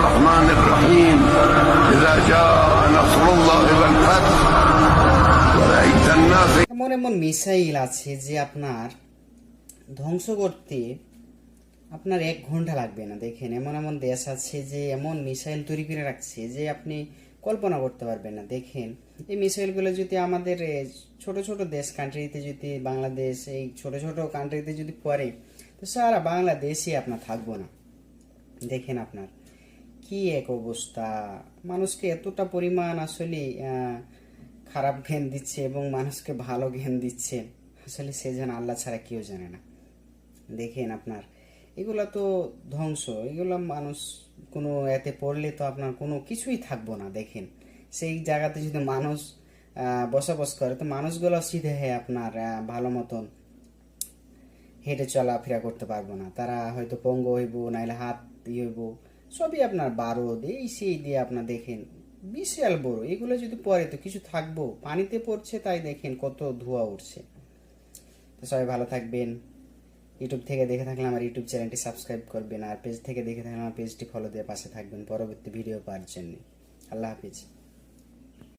الرحمن الرحيم إذا جاء نصر الله والفتح ورأيت الناس এমন এমন মিসাইল আছে যে আপনার ধ্বংস করতে আপনার 1 ঘন্টা লাগবে না। দেখেন এমন এমন দেশ আছে যে এমন মিসাইল তৈরি করে রাখছে যে আপনি কল্পনা করতে পারবেন না। দেখেন এই মিসাইলগুলো যদি আমাদের ছোট ছোট দেশ কান্ট্রিতে, যদি বাংলাদেশ এই ছোট ছোট কান্ট্রিতে যদি পড়ে, তো সারা বাংলাদেশই আপনার থাকবো না। দেখেন আপনার কি এক অবস্থা, মানুষকে এতটা পরিমাণ আসলে খারাপ জ্ঞান দিচ্ছে এবং মানুষকে ভালো জ্ঞান দিচ্ছে, আসলে সে যেন আল্লাহ ছাড়া কেউ জানে না। দেখেন আপনার এগুলা তো ধ্বংস, এগুলো মানুষ কোনো এতে পড়লে তো আপনার কোনো কিছুই থাকবো না। দেখেন সেই জায়গাতে যদি মানুষ বসবাস করে, তো মানুষগুলো সিধে আপনার ভালো মতন হেঁটে চলাফেরা করতে পারবো না। তারা হয়তো পঙ্গু হইব, নাইলে হাত দিয়ে হইব, সবই আপনার বারোদ এই সেই দিয়ে আপনার দেখেন বিশাল বড়। এগুলো যদি পরে তো কিছু থাকবো, পানিতে পড়ছে তাই দেখেন কত ধোঁয়া উঠছে। তো সবাই ভালো থাকবেন। ইউটিউব থেকে দেখে থাকলে আমার ইউটিউব চ্যানেলটি সাবস্ক্রাইব করবেন, আর পেজ থেকে দেখে থাকলে আমার পেজটি ফলো দিয়ে পাশে থাকবেন পরবর্তী ভিডিও পাওয়ার জন্য। আল্লাহ হাফিজ।